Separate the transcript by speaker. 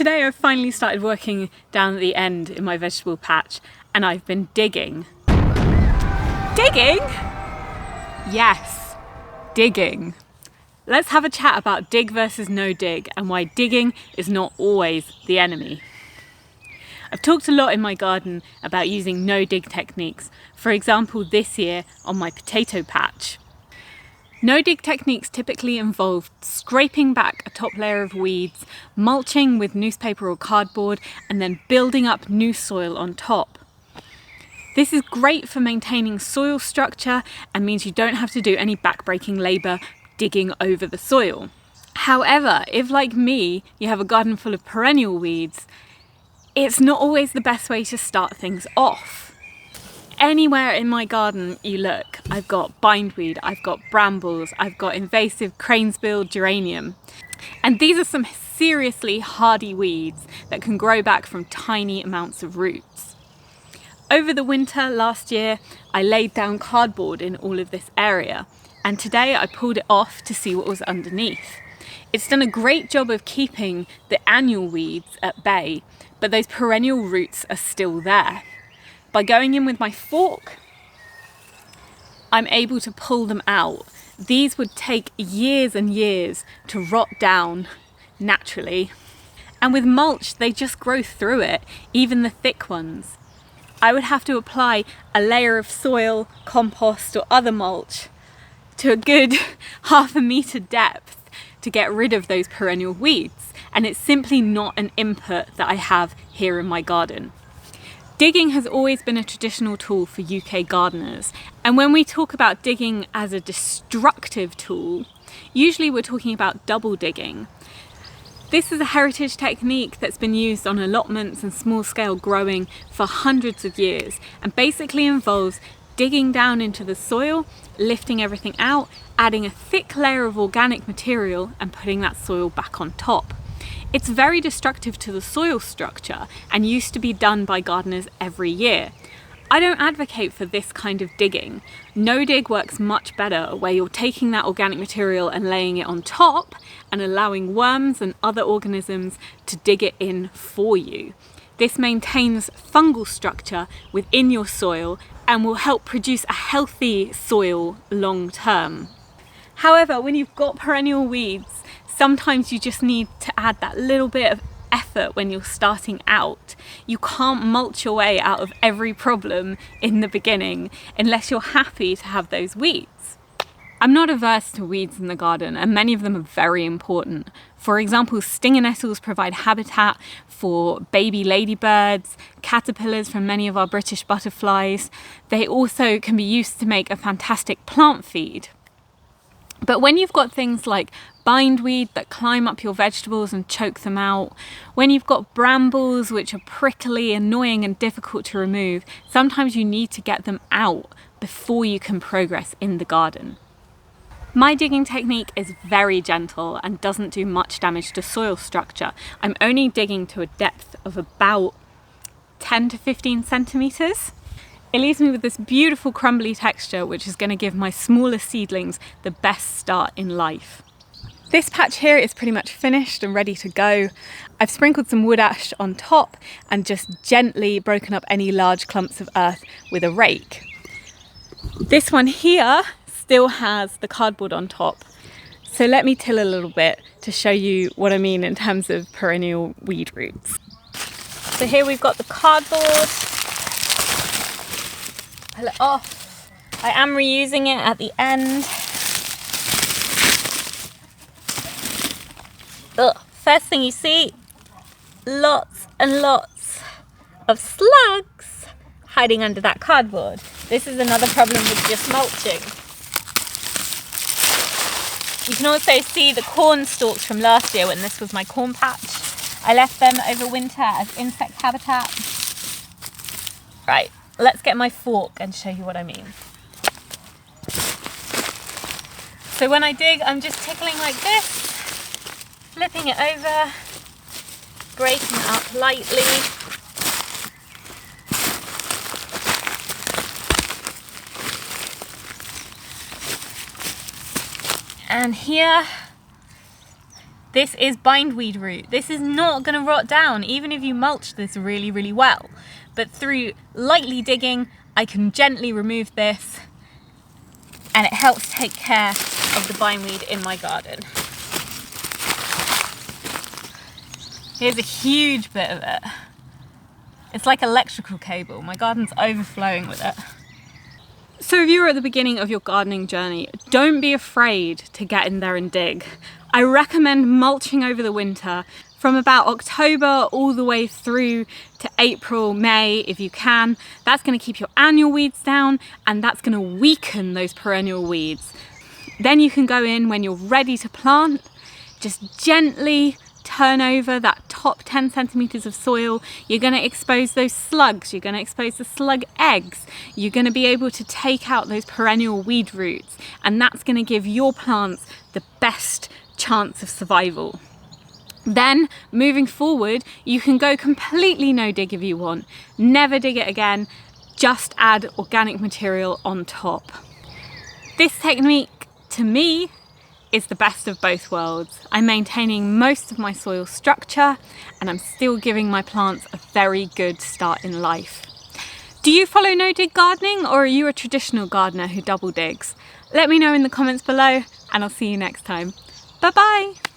Speaker 1: Today I've finally started working down at the end in my vegetable patch and I've been digging. Digging? Yes, digging. Let's have a chat about dig versus no dig and why digging is not always the enemy. I've talked a lot in my garden about using no dig techniques, for example this year on my potato patch. No dig techniques typically involve scraping back a top layer of weeds, mulching with newspaper or cardboard, and then building up new soil on top. This is great for maintaining soil structure and means you don't have to do any backbreaking labour digging over the soil. However, if like me, you have a garden full of perennial weeds, it's not always the best way to start things off. Anywhere in my garden you look, I've got bindweed, I've got brambles, I've got invasive cranesbill geranium. And these are some seriously hardy weeds that can grow back from tiny amounts of roots. Over the winter last year, I laid down cardboard in all of this area, and today I pulled it off to see what was underneath. It's done a great job of keeping the annual weeds at bay, but those perennial roots are still there. By going in with my fork, I'm able to pull them out. These would take years and years to rot down naturally. And with mulch, they just grow through it, even the thick ones. I would have to apply a layer of soil, compost or other mulch to a good half a metre depth to get rid of those perennial weeds. And it's simply not an input that I have here in my garden. Digging has always been a traditional tool for UK gardeners, and when we talk about digging as a destructive tool, usually we're talking about double digging. This is a heritage technique that's been used on allotments and small-scale growing for hundreds of years, and basically involves digging down into the soil, lifting everything out, adding a thick layer of organic material and putting that soil back on top. It's very destructive to the soil structure and used to be done by gardeners every year. I don't advocate for this kind of digging. No dig works much better, where you're taking that organic material and laying it on top and allowing worms and other organisms to dig it in for you. This maintains fungal structure within your soil and will help produce a healthy soil long term. However, when you've got perennial weeds, sometimes you just need to add that little bit of effort when you're starting out. You can't mulch your way out of every problem in the beginning unless you're happy to have those weeds. I'm not averse to weeds in the garden, and many of them are very important. For example, stinger nettles provide habitat for baby ladybirds, caterpillars from many of our British butterflies. They also can be used to make a fantastic plant feed. But when you've got things like bindweed that climb up your vegetables and choke them out, when you've got brambles which are prickly, annoying and difficult to remove, sometimes you need to get them out before you can progress in the garden. My digging technique is very gentle and doesn't do much damage to soil structure. I'm only digging to a depth of about 10 to 15 centimetres. It leaves me with this beautiful crumbly texture which is going to give my smaller seedlings the best start in life. This patch here is pretty much finished and ready to go. I've sprinkled some wood ash on top and just gently broken up any large clumps of earth with a rake. This one here still has the cardboard on top. So let me till a little bit to show you what I mean in terms of perennial weed roots. So here we've got the cardboard. Pull it off. I am reusing it at the end. Ugh. First thing you see, lots and lots of slugs hiding under that cardboard. This is another problem with just mulching. You can also see the corn stalks from last year when this was my corn patch. I left them over winter as insect habitat. Right. Let's get my fork and show you what I mean. So when I dig, I'm just tickling like this, flipping it over, breaking it up lightly. And here This is bindweed root. This is not going to rot down even if you mulch this really, really well. But through lightly digging, I can gently remove this, and it helps take care of the bindweed in my garden. Here's a huge bit of it. It's like electrical cable. My garden's overflowing with it. So if you're at the beginning of your gardening journey, don't be afraid to get in there and dig. I recommend mulching over the winter from about October all the way through to April, May if you can. That's going to keep your annual weeds down, and that's going to weaken those perennial weeds. Then you can go in when you're ready to plant, just gently turn over that top 10 centimeters of soil. You're going to expose those slugs, you're going to expose the slug eggs, you're going to be able to take out those perennial weed roots, and that's going to give your plants the best chance of survival. Then moving forward, you can go completely no dig if you want. Never dig it again, just add organic material on top. This technique, to me, is the best of both worlds. I'm maintaining most of my soil structure, and I'm still giving my plants a very good start in life. Do you follow no-dig gardening, or are you a traditional gardener who double digs? Let me know in the comments below, and I'll see you next time. Bye bye!